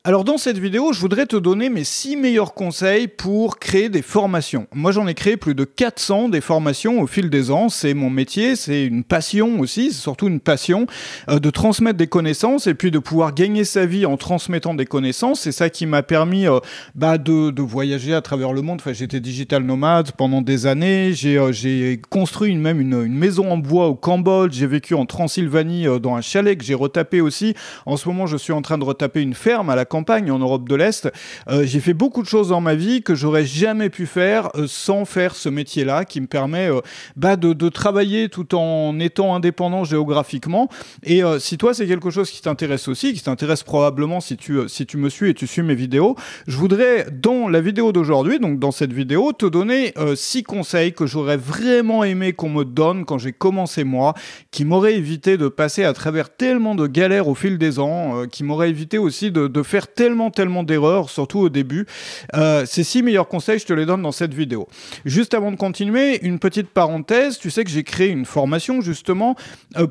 Alors dans cette vidéo, je voudrais te donner mes 6 meilleurs conseils pour créer des formations. Moi j'en ai créé plus de 400 des formations au fil des ans, c'est mon métier, c'est une passion aussi, c'est surtout une passion de transmettre des connaissances et puis de pouvoir gagner sa vie en transmettant des connaissances. C'est ça qui m'a permis de voyager à travers le monde. Enfin, j'étais digital nomade pendant des années, j'ai construit même une maison en bois au Cambodge, j'ai vécu en Transylvanie dans un chalet que j'ai retapé aussi. En ce moment je suis en train de retaper une ferme à la campagne en Europe de l'Est. J'ai fait beaucoup de choses dans ma vie que j'aurais jamais pu faire sans faire ce métier-là qui me permet de travailler tout en étant indépendant géographiquement. Et si toi c'est quelque chose qui t'intéresse aussi, qui t'intéresse probablement si tu me suis et tu suis mes vidéos, je voudrais dans la vidéo d'aujourd'hui, donc dans cette vidéo, te donner 6 conseils que j'aurais vraiment aimé qu'on me donne quand j'ai commencé moi, qui m'auraient évité de passer à travers tellement de galères au fil des ans, qui m'auraient évité aussi de faire tellement d'erreurs, surtout au début. Ces 6 meilleurs conseils, je te les donne dans cette vidéo. Juste avant de continuer, une petite parenthèse, tu sais que j'ai créé une formation justement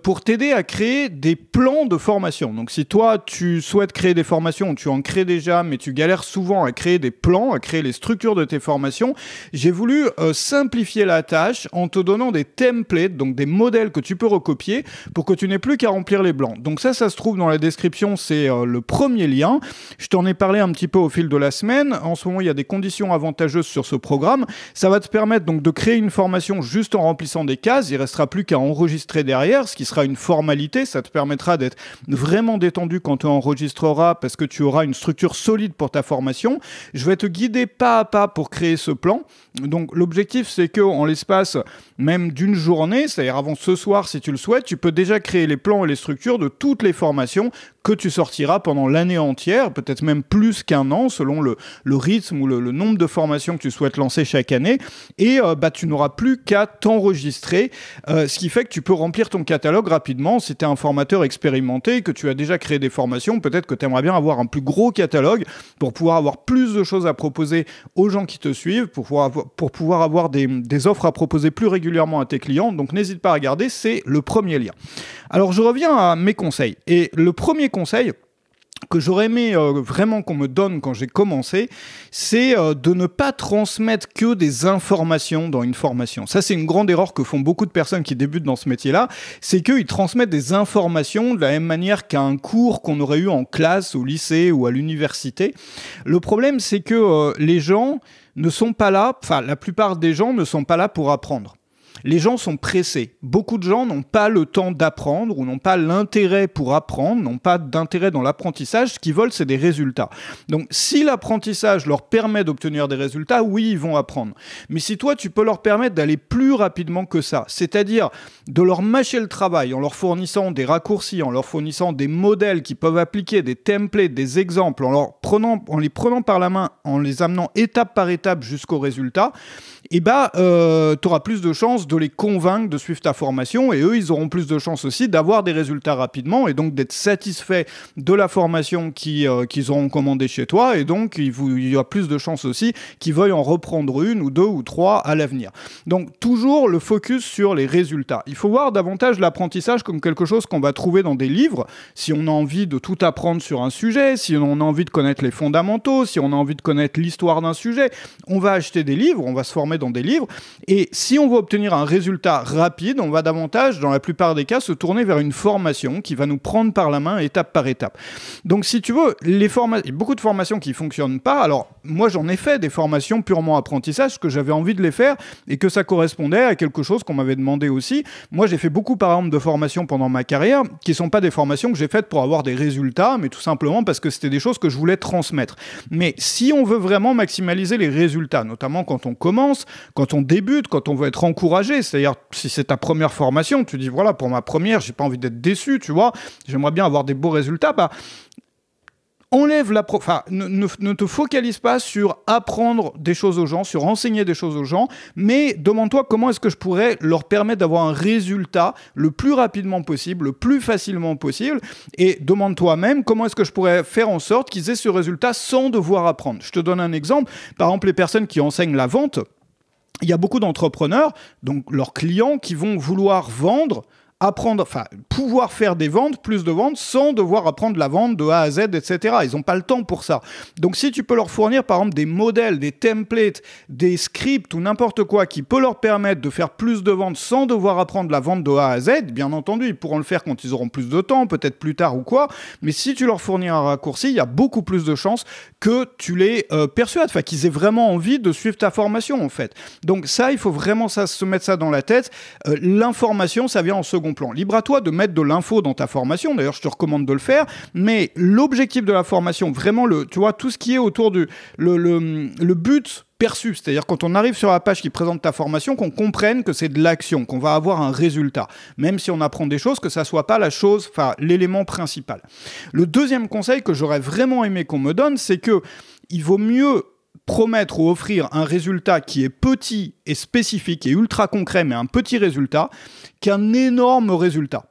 pour t'aider à créer des plans de formation. Donc si toi, tu souhaites créer des formations, tu en crées déjà, mais tu galères souvent à créer des plans, à créer les structures de tes formations, j'ai voulu simplifier la tâche en te donnant des templates, donc des modèles que tu peux recopier pour que tu n'aies plus qu'à remplir les blancs. Donc ça se trouve dans la description, c'est le premier lien. Je t'en ai parlé un petit peu au fil de la semaine. En ce moment, il y a des conditions avantageuses sur ce programme. Ça va te permettre donc de créer une formation juste en remplissant des cases. Il ne restera plus qu'à enregistrer derrière, ce qui sera une formalité. Ça te permettra d'être vraiment détendu quand tu enregistreras parce que tu auras une structure solide pour ta formation. Je vais te guider pas à pas pour créer ce plan. Donc l'objectif, c'est qu'en l'espace même d'une journée, c'est-à-dire avant ce soir si tu le souhaites, tu peux déjà créer les plans et les structures de toutes les formations que tu sortiras pendant l'année entière, peut-être même plus qu'un an, selon le rythme ou le nombre de formations que tu souhaites lancer chaque année. Et tu n'auras plus qu'à t'enregistrer, ce qui fait que tu peux remplir ton catalogue rapidement. Si tu es un formateur expérimenté, que tu as déjà créé des formations, peut-être que tu aimerais bien avoir un plus gros catalogue pour pouvoir avoir plus de choses à proposer aux gens qui te suivent, pour pouvoir avoir des offres à proposer plus régulièrement à tes clients. Donc n'hésite pas à regarder, c'est le premier lien. Alors je reviens à mes conseils. Et le premier conseil que j'aurais aimé vraiment qu'on me donne quand j'ai commencé, c'est de ne pas transmettre que des informations dans une formation. Ça, c'est une grande erreur que font beaucoup de personnes qui débutent dans ce métier-là, c'est qu'ils transmettent des informations de la même manière qu'un cours qu'on aurait eu en classe, au lycée ou à l'université. Le problème, c'est que les gens ne sont pas là, enfin la plupart des gens ne sont pas là pour apprendre. Les gens sont pressés. Beaucoup de gens n'ont pas le temps d'apprendre ou n'ont pas l'intérêt pour apprendre, n'ont pas d'intérêt dans l'apprentissage. Ce qu'ils veulent, c'est des résultats. Donc, si l'apprentissage leur permet d'obtenir des résultats, oui, ils vont apprendre. Mais si toi, tu peux leur permettre d'aller plus rapidement que ça, c'est-à-dire de leur mâcher le travail en leur fournissant des raccourcis, en leur fournissant des modèles qu'ils peuvent appliquer, des templates, des exemples, en les prenant par la main, en les amenant étape par étape jusqu'au résultat, tu auras plus de chances de les convaincre de suivre ta formation et eux, ils auront plus de chances aussi d'avoir des résultats rapidement et donc d'être satisfaits de la formation qu'ils auront commandée chez toi et donc il y a plus de chances aussi qu'ils veuillent en reprendre une ou deux ou trois à l'avenir. Donc toujours le focus sur les résultats. Il faut voir davantage l'apprentissage comme quelque chose qu'on va trouver dans des livres si on a envie de tout apprendre sur un sujet, si on a envie de connaître les fondamentaux, si on a envie de connaître l'histoire d'un sujet, on va acheter des livres, on va se former dans des livres et si on veut obtenir un résultat rapide, on va davantage, dans la plupart des cas, se tourner vers une formation qui va nous prendre par la main étape par étape. Donc si tu veux, il y a beaucoup de formations qui ne fonctionnent pas. Alors moi j'en ai fait des formations purement apprentissage, que j'avais envie de les faire et que ça correspondait à quelque chose qu'on m'avait demandé aussi. Moi j'ai fait beaucoup par exemple de formations pendant ma carrière qui ne sont pas des formations que j'ai faites pour avoir des résultats, mais tout simplement parce que c'était des choses que je voulais transmettre. Mais si on veut vraiment maximaliser les résultats, notamment quand on commence, quand on débute, quand on veut être encouragé, c'est-à-dire si c'est ta première formation, tu dis voilà, pour ma première, j'ai pas envie d'être déçu, tu vois, j'aimerais bien avoir des beaux résultats, enlève ne te focalise pas sur apprendre des choses aux gens, sur enseigner des choses aux gens, mais demande-toi comment est-ce que je pourrais leur permettre d'avoir un résultat le plus rapidement possible, le plus facilement possible, et demande-toi même comment est-ce que je pourrais faire en sorte qu'ils aient ce résultat sans devoir apprendre. Je te donne un exemple, par exemple les personnes qui enseignent la vente, il y a beaucoup d'entrepreneurs, donc leurs clients, qui vont vouloir vendre pouvoir faire des ventes, plus de ventes, sans devoir apprendre la vente de A à Z, etc. Ils n'ont pas le temps pour ça. Donc si tu peux leur fournir par exemple des modèles, des templates, des scripts ou n'importe quoi qui peut leur permettre de faire plus de ventes sans devoir apprendre la vente de A à Z, bien entendu, ils pourront le faire quand ils auront plus de temps, peut-être plus tard ou quoi, mais si tu leur fournis un raccourci, il y a beaucoup plus de chances que tu les persuades, qu'ils aient vraiment envie de suivre ta formation en fait. Donc ça, il faut vraiment se mettre ça dans la tête. L'information, ça vient en second plan. Libre à toi de mettre de l'info dans ta formation, d'ailleurs je te recommande de le faire, mais l'objectif de la formation, vraiment tu vois, tout ce qui est autour du le but perçu, c'est-à-dire quand on arrive sur la page qui présente ta formation, qu'on comprenne que c'est de l'action, qu'on va avoir un résultat, même si on apprend des choses, que ça soit pas l'élément principal. Le deuxième conseil que j'aurais vraiment aimé qu'on me donne, c'est que il vaut mieux promettre ou offrir un résultat qui est petit et spécifique et ultra concret, mais un petit résultat, qu'un énorme résultat.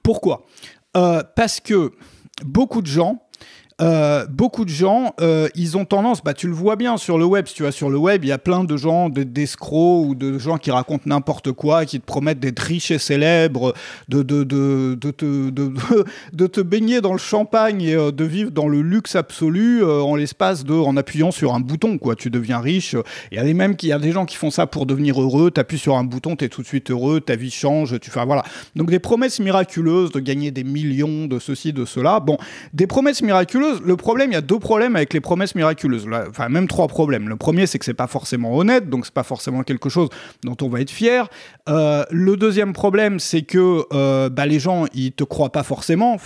Pourquoi ? Parce que beaucoup de gens, ils ont tendance, tu le vois bien sur le web, si tu vas sur le web, il y a plein de gens, d'escrocs ou de gens qui racontent n'importe quoi, qui te promettent d'être riches et célèbres, de te baigner dans le champagne et de vivre dans le luxe absolu en appuyant sur un bouton, quoi. Tu deviens riche. Il y a des gens qui font ça pour devenir heureux. Tu appuies sur un bouton, tu es tout de suite heureux, ta vie change. Voilà. Donc des promesses miraculeuses de gagner des millions, de ceci, de cela. Bon, des promesses miraculeuses. Il y a deux problèmes avec les promesses miraculeuses. Même trois problèmes. Le premier, c'est que c'est pas forcément honnête, donc c'est pas forcément quelque chose dont on va être fier. Le deuxième problème, c'est que les gens, ils te croient pas forcément.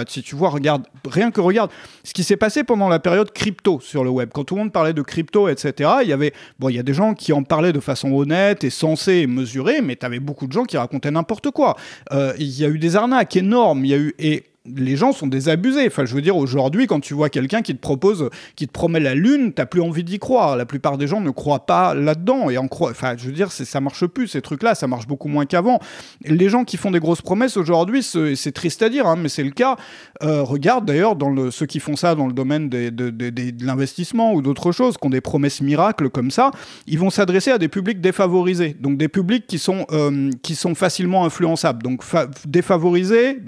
Si tu vois, regarde ce qui s'est passé pendant la période crypto sur le web. Quand tout le monde parlait de crypto, etc., il y a des gens qui en parlaient de façon honnête et sensée et mesurée, mais t'avais beaucoup de gens qui racontaient n'importe quoi. Il y a eu des arnaques énormes, les gens sont désabusés. Aujourd'hui, quand tu vois quelqu'un qui te promet la lune, t'as plus envie d'y croire. La plupart des gens ne croient pas là-dedans. Ça marche plus, ces trucs-là. Ça marche beaucoup moins qu'avant. Les gens qui font des grosses promesses aujourd'hui, c'est triste à dire, hein, mais c'est le cas. Regarde d'ailleurs ceux qui font ça dans le domaine de l'investissement ou d'autres choses, qui ont des promesses miracles comme ça, ils vont s'adresser à des publics défavorisés. Donc des publics qui sont facilement influençables. Donc défavorisés,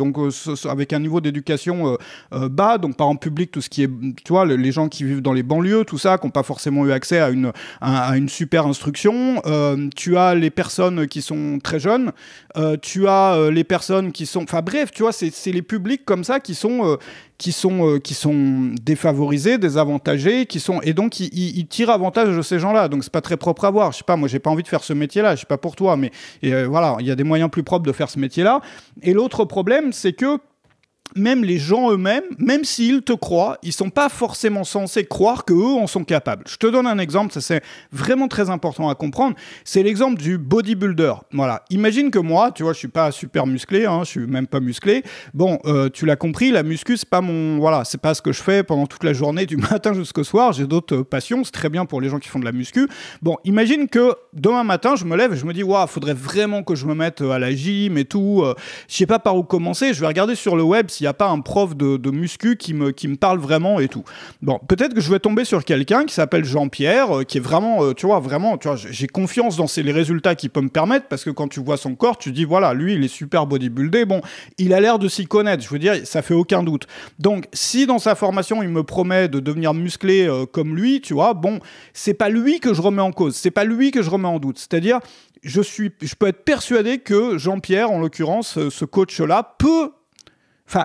avec un niveau d'éducation bas, donc par exemple public, tout ce qui est, tu vois, les gens qui vivent dans les banlieues, tout ça, qui n'ont pas forcément eu accès à une super instruction. Tu as les personnes qui sont très jeunes, tu as les personnes qui sont, tu vois, c'est les publics comme ça qui sont défavorisés, désavantagés, et donc ils tirent avantage de ces gens-là. Donc c'est pas très propre à voir. Je sais pas, moi j'ai pas envie de faire ce métier-là. Je sais pas pour toi, mais voilà, il y a des moyens plus propres de faire ce métier-là. Et l'autre problème, c'est que même les gens eux-mêmes, même s'ils te croient, ils sont pas forcément censés croire qu'eux en sont capables. Je te donne un exemple, ça c'est vraiment très important à comprendre. C'est l'exemple du bodybuilder. Voilà. Imagine que moi, tu vois, je suis pas super musclé, je suis même pas musclé. Bon, tu l'as compris, la muscu, c'est pas c'est pas ce que je fais pendant toute la journée, du matin jusqu'au soir. J'ai d'autres passions, c'est très bien pour les gens qui font de la muscu. Bon, imagine que demain matin, je me lève et je me dis, waouh, faudrait vraiment que je me mette à la gym et tout. Je sais pas par où commencer. Je vais regarder sur le web s'il n'y a pas un prof de muscu qui me parle vraiment et tout. Bon, peut-être que je vais tomber sur quelqu'un qui s'appelle Jean-Pierre, qui est vraiment, j'ai confiance dans les résultats qu'il peut me permettre, parce que quand tu vois son corps, tu dis, voilà, lui, il est super bodybuildé, bon, il a l'air de s'y connaître, je veux dire, ça fait aucun doute. Donc, si dans sa formation, il me promet de devenir musclé comme lui, tu vois, bon, c'est pas lui que je remets en cause, c'est pas lui que je remets en doute, c'est-à-dire, je peux être persuadé que Jean-Pierre, en l'occurrence, ce coach-là,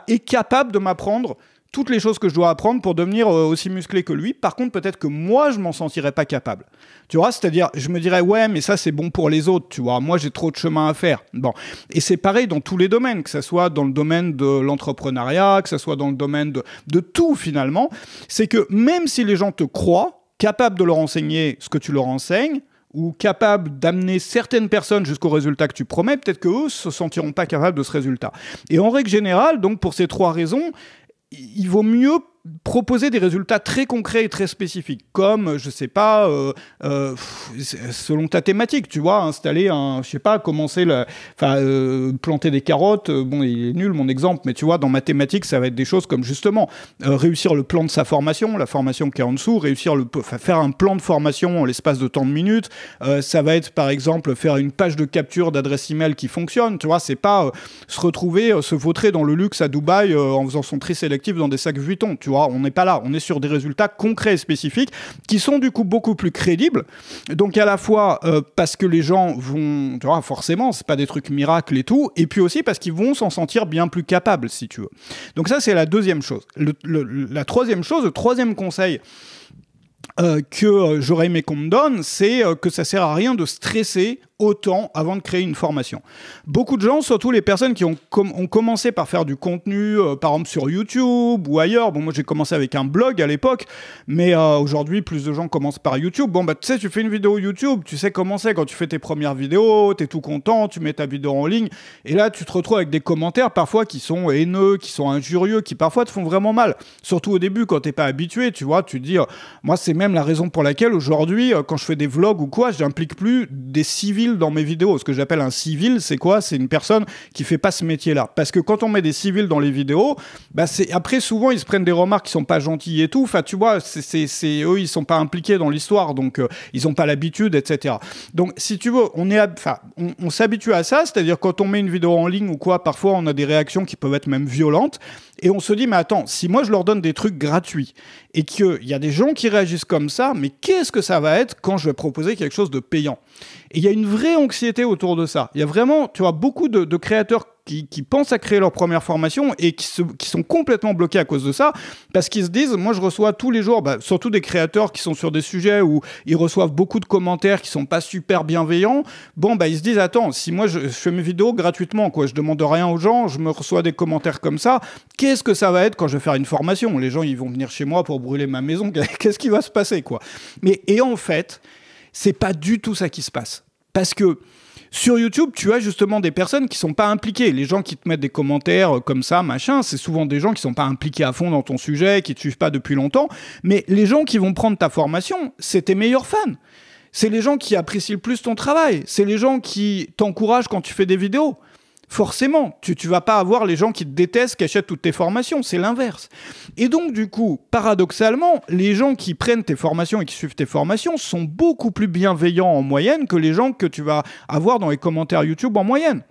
est capable de m'apprendre toutes les choses que je dois apprendre pour devenir aussi musclé que lui. Par contre, peut-être que moi, je m'en sentirais pas capable. Tu vois, c'est-à-dire, je me dirais, ouais, mais ça, c'est bon pour les autres, tu vois. Moi, j'ai trop de chemin à faire. Bon. Et c'est pareil dans tous les domaines, que ce soit dans le domaine de l'entrepreneuriat, que ce soit dans le domaine de tout, finalement. C'est que même si les gens te croient, capable de leur enseigner ce que tu leur enseignes, ou capable d'amener certaines personnes jusqu'au résultat que tu promets, peut-être qu'eux ne se sentiront pas capables de ce résultat. Et en règle générale, donc pour ces trois raisons, il vaut mieux proposer des résultats très concrets et très spécifiques, comme, je sais pas, selon ta thématique, tu vois, installer je sais pas, planter des carottes, bon, il est nul mon exemple, mais tu vois, dans ma thématique, ça va être des choses comme justement, réussir le plan de sa formation, la formation qui est en dessous, faire un plan de formation en l'espace de tant de minutes, ça va être par exemple faire une page de capture d'adresse email qui fonctionne, tu vois, c'est pas se vautrer dans le luxe à Dubaï en faisant son tri sélectif dans des sacs Vuitton, tu vois, on n'est pas là, on est sur des résultats concrets et spécifiques qui sont du coup beaucoup plus crédibles, donc à la fois parce que les gens vont, tu vois, forcément, c'est pas des trucs miracles et tout, et puis aussi parce qu'ils vont s'en sentir bien plus capables, si tu veux. Donc ça, c'est la deuxième chose. La troisième chose, le troisième conseil que j'aurais aimé qu'on me donne, c'est que ça sert à rien de stresser autant avant de créer une formation. Beaucoup de gens, surtout les personnes qui ont commencé par faire du contenu, par exemple sur YouTube ou ailleurs. Bon, moi j'ai commencé avec un blog à l'époque, mais aujourd'hui plus de gens commencent par YouTube. Bon, bah tu sais, tu fais une vidéo YouTube, tu sais comment c'est quand tu fais tes premières vidéos, t'es tout content, tu mets ta vidéo en ligne, et là tu te retrouves avec des commentaires parfois qui sont haineux, qui sont injurieux, qui parfois te font vraiment mal. Surtout au début quand t'es pas habitué, tu vois, tu te dis, moi c'est même la raison pour laquelle aujourd'hui, quand je fais des vlogs ou quoi, je n'implique plus des civils dans mes vidéos. Ce que j'appelle un civil, c'est quoi? C'est une personne qui fait pas ce métier-là. Parce que quand on met des civils dans les vidéos, bah après souvent ils se prennent des remarques qui sont pas gentilles et tout. Enfin tu vois, eux ils sont pas impliqués dans l'histoire, donc ils ont pas l'habitude, etc. Donc si tu veux, on s'habitue à ça, c'est-à-dire quand on met une vidéo en ligne ou quoi, parfois on a des réactions qui peuvent être même violentes. Et on se dit, mais attends, si moi je leur donne des trucs gratuits et qu'il y a des gens qui réagissent comme ça, mais qu'est-ce que ça va être quand je vais proposer quelque chose de payant? Et il y a une vraie anxiété autour de ça. Il y a vraiment, tu vois, beaucoup de créateurs qui pensent à créer leur première formation et qui sont complètement bloqués à cause de ça, parce qu'ils se disent, moi je reçois tous les jours, surtout des créateurs qui sont sur des sujets où ils reçoivent beaucoup de commentaires qui sont pas super bienveillants, ils se disent, attends, si moi je fais mes vidéos gratuitement, quoi, je demande rien aux gens, je me reçois des commentaires comme ça, qu'est-ce que ça va être quand je vais faire une formation? Les gens, ils vont venir chez moi pour brûler ma maison, qu'est-ce qui va se passer, quoi? Et en fait, c'est pas du tout ça qui se passe. Parce que sur YouTube, tu as justement des personnes qui sont pas impliquées. Les gens qui te mettent des commentaires comme ça, machin, c'est souvent des gens qui sont pas impliqués à fond dans ton sujet, qui te suivent pas depuis longtemps. Mais les gens qui vont prendre ta formation, c'est tes meilleurs fans. C'est les gens qui apprécient le plus ton travail. C'est les gens qui t'encouragent quand tu fais des vidéos. Forcément, tu vas pas avoir les gens qui te détestent, qui achètent toutes tes formations, c'est l'inverse. Et donc du coup, paradoxalement, les gens qui prennent tes formations et qui suivent tes formations sont beaucoup plus bienveillants en moyenne que les gens que tu vas avoir dans les commentaires YouTube en moyenne.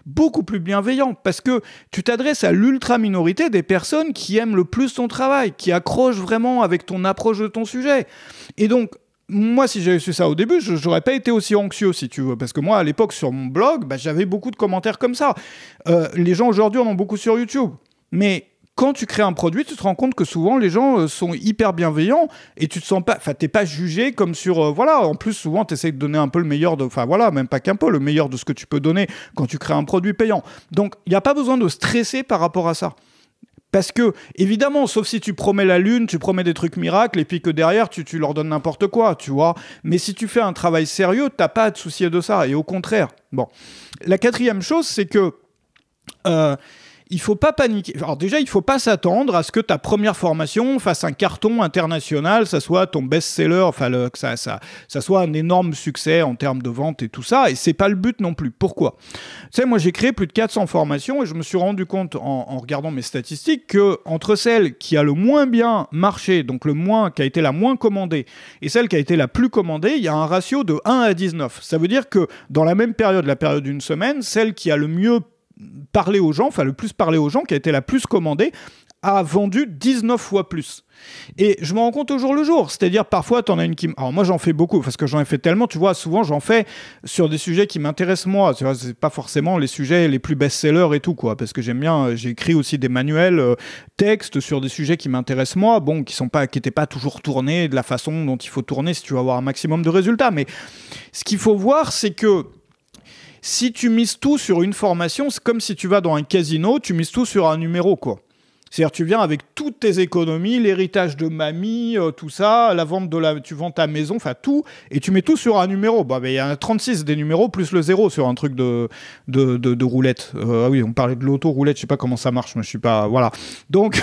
Beaucoup plus bienveillants, parce que tu t'adresses à l'ultra-minorité des personnes qui aiment le plus ton travail, qui accrochent vraiment avec ton approche de ton sujet. Et donc, moi, si j'avais su ça au début, je n'aurais pas été aussi anxieux, si tu veux. Parce que moi, à l'époque, sur mon blog, j'avais beaucoup de commentaires comme ça. Les gens, aujourd'hui, en ont beaucoup sur YouTube. Mais quand tu crées un produit, tu te rends compte que souvent, les gens sont hyper bienveillants et tu te sens pas... Enfin, t'es pas jugé comme sur... voilà, en plus, souvent, tu essaies de donner un peu le meilleur de... Enfin, voilà, même pas qu'un peu, le meilleur de ce que tu peux donner quand tu crées un produit payant. Donc, il n'y a pas besoin de stresser par rapport à ça. Parce que, évidemment, sauf si tu promets la lune, tu promets des trucs miracles, et puis que derrière, tu leur donnes n'importe quoi, tu vois. Mais si tu fais un travail sérieux, t'as pas à te soucier de ça, et au contraire. Bon. La quatrième chose, c'est que... il faut pas paniquer. Alors déjà, il faut pas s'attendre à ce que ta première formation fasse un carton international, ça soit ton best-seller, que ça soit un énorme succès en termes de vente et tout ça. Et c'est pas le but non plus. Pourquoi? Tu sais, moi, j'ai créé plus de 400 formations et je me suis rendu compte en regardant mes statistiques que entre celle qui a le moins bien marché, donc qui a été la moins commandée, et celle qui a été la plus commandée, il y a un ratio de 1 à 19. Ça veut dire que dans la même période, la période d'une semaine, celle qui a le mieux parler aux gens, le plus parler aux gens, qui a été la plus commandée, a vendu 19 fois plus. Et je me rends compte au jour le jour. C'est-à-dire, parfois, t'en as une qui... Alors, moi, j'en fais beaucoup, parce que j'en ai fait tellement, tu vois, souvent, j'en fais sur des sujets qui m'intéressent, moi. Tu vois, c'est pas forcément les sujets les plus best-sellers et tout, quoi, parce que j'aime bien... J'ai écrit aussi des manuels textes sur des sujets qui m'intéressent, moi, bon, qui étaient pas toujours tournés de la façon dont il faut tourner si tu veux avoir un maximum de résultats. Mais ce qu'il faut voir, c'est que si tu mises tout sur une formation, c'est comme si tu vas dans un casino, tu mises tout sur un numéro, quoi. C'est-à-dire, tu viens avec toutes tes économies, l'héritage de mamie, tout ça, tu vends ta maison, enfin tout, et tu mets tout sur un numéro. Il y a 36 des numéros plus le 0 sur un truc de roulette. Ah oui, on parlait de l'auto-roulette, je sais pas comment ça marche, mais je suis pas... Voilà. Donc...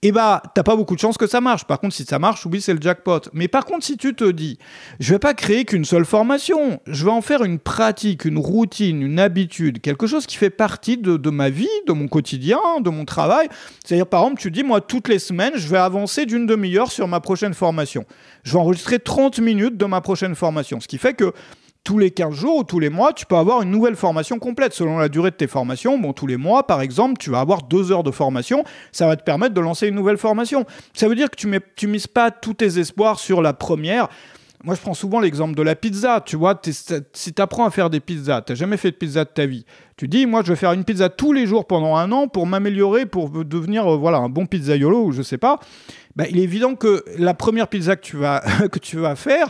eh bah, t'as pas beaucoup de chances que ça marche. Par contre, si ça marche, oui, c'est le jackpot. Mais par contre, si tu te dis, je vais pas créer qu'une seule formation, je vais en faire une pratique, une routine, une habitude, quelque chose qui fait partie de ma vie, de mon quotidien, de mon travail. C'est-à-dire, par exemple, tu dis, moi, toutes les semaines, je vais avancer d'une demi-heure sur ma prochaine formation. Je vais enregistrer 30 minutes de ma prochaine formation. Ce qui fait que tous les 15 jours ou tous les mois, tu peux avoir une nouvelle formation complète. Selon la durée de tes formations, bon, tous les mois, par exemple, tu vas avoir 2 heures de formation. Ça va te permettre de lancer une nouvelle formation. Ça veut dire que tu mises pas tous tes espoirs sur la première. Moi, je prends souvent l'exemple de la pizza. Tu vois, si tu apprends à faire des pizzas, tu n'as jamais fait de pizza de ta vie. Tu dis, moi, je vais faire une pizza tous les jours pendant 1 an pour m'améliorer, pour devenir voilà, un bon pizzaiolo ou je sais pas. Ben, il est évident que la première pizza que tu vas faire,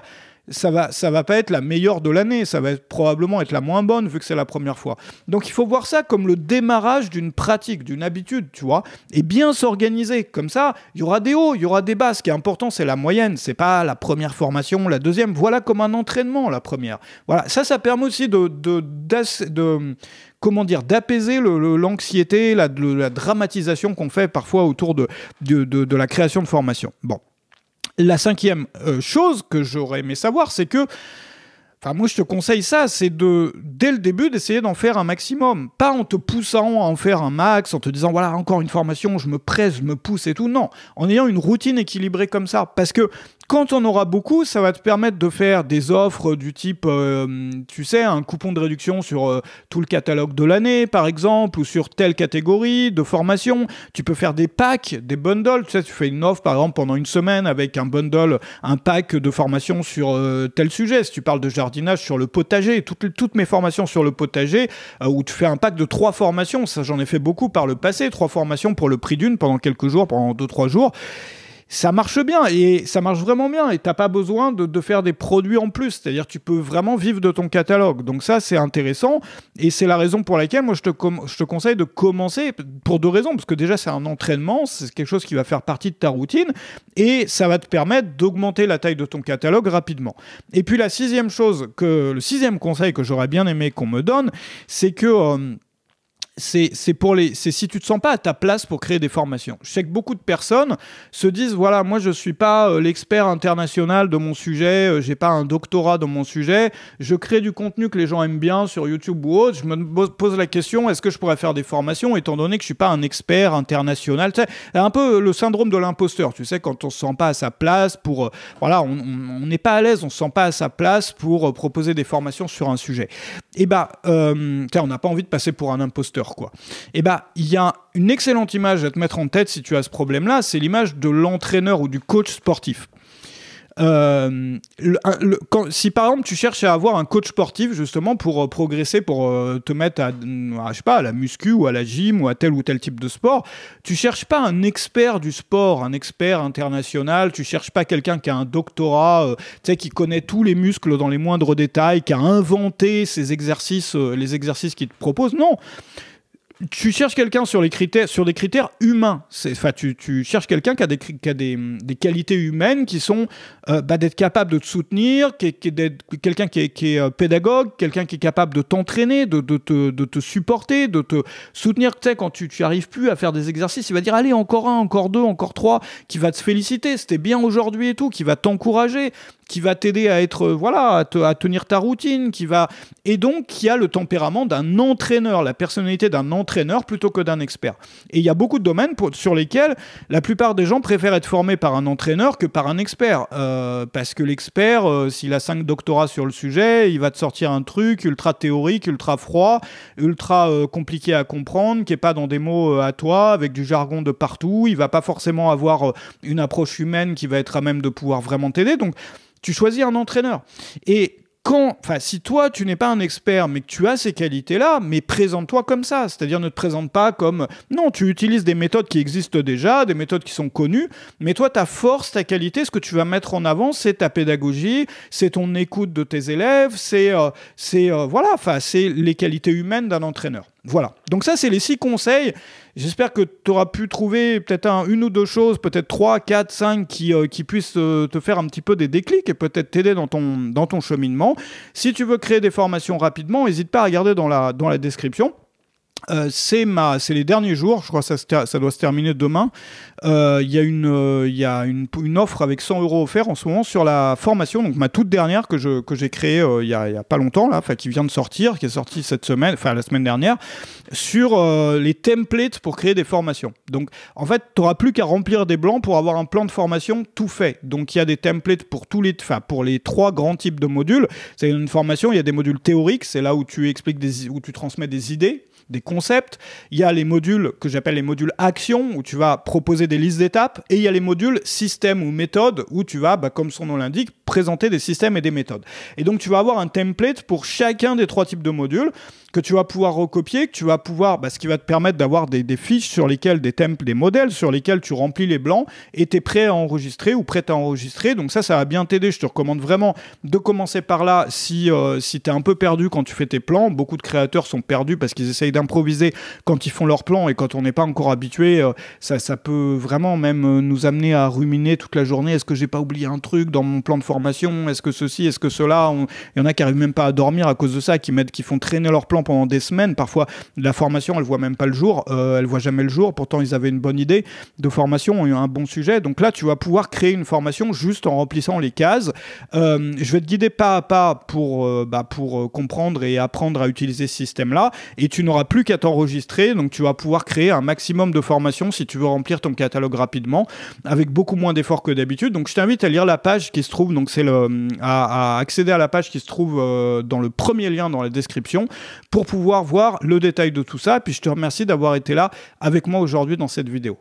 ça va pas être la meilleure de l'année, ça va probablement être la moins bonne vu que c'est la première fois. Donc il faut voir ça comme le démarrage d'une pratique, d'une habitude, tu vois, et bien s'organiser. Comme ça, il y aura des hauts, il y aura des bas. Ce qui est important, c'est la moyenne, c'est pas la première formation, la deuxième. Voilà comme un entraînement, la première. Voilà, ça permet aussi comment dire, d'apaiser l'anxiété, la dramatisation qu'on fait parfois autour de la création de formation. Bon. La 5e chose que j'aurais aimé savoir, c'est que, enfin moi je te conseille ça, c'est dès le début d'essayer d'en faire un maximum. Pas en te poussant à en faire un max, en te disant voilà encore une formation, je me presse, je me pousse et tout. Non, en ayant une routine équilibrée comme ça. Parce que quand on aura beaucoup, ça va te permettre de faire des offres du type, tu sais, un coupon de réduction sur tout le catalogue de l'année, par exemple, ou sur telle catégorie de formation. Tu peux faire des packs, des bundles. Tu sais, tu fais une offre, par exemple, pendant une semaine avec un bundle, un pack de formation sur tel sujet. Si tu parles de jardinage sur le potager, toutes mes formations sur le potager, où tu fais un pack de 3 formations. Ça, j'en ai fait beaucoup par le passé. 3 formations pour le prix d'une pendant quelques jours, pendant 2-3 jours. Ça marche bien et ça marche vraiment bien et t'as pas besoin de faire des produits en plus, c'est-à-dire tu peux vraiment vivre de ton catalogue. Donc ça c'est intéressant et c'est la raison pour laquelle moi je te conseille de commencer pour 2 raisons, parce que déjà c'est un entraînement, c'est quelque chose qui va faire partie de ta routine et ça va te permettre d'augmenter la taille de ton catalogue rapidement. Et puis le 6e conseil que j'aurais bien aimé qu'on me donne, c'est que c'est si tu te sens pas à ta place pour créer des formations. Je sais que beaucoup de personnes se disent voilà, moi je suis pas l'expert international de mon sujet, j'ai pas un doctorat dans mon sujet, je crée du contenu que les gens aiment bien sur YouTube ou autre, je me pose la question, est-ce que je pourrais faire des formations étant donné que je suis pas un expert international. Tu sais, un peu le syndrome de l'imposteur, tu sais, quand on se sent pas à sa place pour voilà, on n'est pas à l'aise, on se sent pas à sa place pour proposer des formations sur un sujet. Et on n'a pas envie de passer pour un imposteur, quoi. Et il y a une excellente image à te mettre en tête si tu as ce problème-là, c'est l'image de l'entraîneur ou du coach sportif. Si par exemple tu cherches à avoir un coach sportif justement pour progresser, pour te mettre je sais pas, à la muscu ou à la gym ou à tel ou tel type de sport, tu cherches pas un expert du sport, un expert international, tu cherches pas quelqu'un qui a un doctorat, tu sais, qui connaît tous les muscles dans les moindres détails, qui a inventé ces exercices, les exercices qu'il te propose. Non. Tu cherches quelqu'un sur des critères humains. Tu cherches quelqu'un qui a des qualités humaines qui sont d'être capable de te soutenir, quelqu'un qui est pédagogue, quelqu'un qui est capable de t'entraîner, de te supporter, de te soutenir. Tu sais, quand tu arrives plus à faire des exercices, il va dire allez, encore 1, encore 2, encore 3, qui va te féliciter, c'était bien aujourd'hui et tout, qui va t'encourager, qui va t'aider à être à tenir ta routine, et donc qui a le tempérament d'un entraîneur, la personnalité d'un entraîneur plutôt que d'un expert. Et il y a beaucoup de domaines sur lesquels la plupart des gens préfèrent être formés par un entraîneur que par un expert, parce que l'expert, s'il a 5 doctorats sur le sujet, il va te sortir un truc ultra théorique, ultra froid, ultra compliqué à comprendre, qui est pas dans des mots à toi, avec du jargon de partout. Il va pas forcément avoir une approche humaine qui va être à même de pouvoir vraiment t'aider. Donc tu choisis un entraîneur. Et si toi, tu n'es pas un expert, mais que tu as ces qualités-là, mais présente-toi comme ça. C'est-à-dire, ne te présente pas comme... Non, tu utilises des méthodes qui existent déjà, des méthodes qui sont connues, mais toi, ta force, ta qualité, ce que tu vas mettre en avant, c'est ta pédagogie, c'est ton écoute de tes élèves, c'est les qualités humaines d'un entraîneur. Voilà. Donc ça, c'est les 6 conseils. J'espère que tu auras pu trouver peut-être une ou 2 choses, peut-être 3, 4, 5 qui puissent te faire un petit peu des déclics et peut-être t'aider dans ton cheminement. Si tu veux créer des formations rapidement, n'hésite pas à regarder dans la description. c'est les derniers jours, je crois que ça doit se terminer demain. Il y a une offre avec 100 € offerts en ce moment sur la formation, donc ma toute dernière que j'ai créée il y a pas longtemps, là, qui vient de sortir, qui est sortie cette semaine, enfin la semaine dernière, sur les templates pour créer des formations. Donc en fait, tu n'auras plus qu'à remplir des blancs pour avoir un plan de formation tout fait. Donc il y a des templates pour pour les 3 grands types de modules. C'est une formation, il y a des modules théoriques, c'est là où tu expliques où tu transmets des idées, des concepts. Il y a les modules que j'appelle les modules action, où tu vas proposer des listes d'étapes, et il y a les modules système ou méthode, où tu vas, comme son nom l'indique, présenter des systèmes et des méthodes. Et donc tu vas avoir un template pour chacun des 3 types de modules que tu vas pouvoir recopier, que tu vas pouvoir, ce qui va te permettre d'avoir des fiches sur lesquelles, des modèles sur lesquels tu remplis les blancs et tu es prêt à enregistrer ou prête à enregistrer. Donc ça va bien t'aider. Je te recommande vraiment de commencer par là si tu es un peu perdu quand tu fais tes plans. Beaucoup de créateurs sont perdus parce qu'ils essayent d'improviser quand ils font leurs plans, et quand on n'est pas encore habitué, ça peut vraiment même nous amener à ruminer toute la journée. Est-ce que j'ai pas oublié un truc dans mon plan de formation? Est-ce que ceci? Est-ce que cela? Il y en a qui n'arrivent même pas à dormir à cause de ça, qui font traîner leur plan pendant des semaines. Parfois, la formation, elle voit même pas le jour. Elle voit jamais le jour. Pourtant, ils avaient une bonne idée de formation, un bon sujet. Donc là, tu vas pouvoir créer une formation juste en remplissant les cases. Je vais te guider pas à pas pour comprendre et apprendre à utiliser ce système-là. Et tu n'auras plus qu'à t'enregistrer. Donc, tu vas pouvoir créer un maximum de formations si tu veux remplir ton catalogue rapidement, avec beaucoup moins d'efforts que d'habitude. Donc, je t'invite à lire la page qui se trouve, donc c'est à accéder à la page qui se trouve dans le premier lien dans la description, pour pouvoir voir le détail de tout ça. Puis je te remercie d'avoir été là avec moi aujourd'hui dans cette vidéo.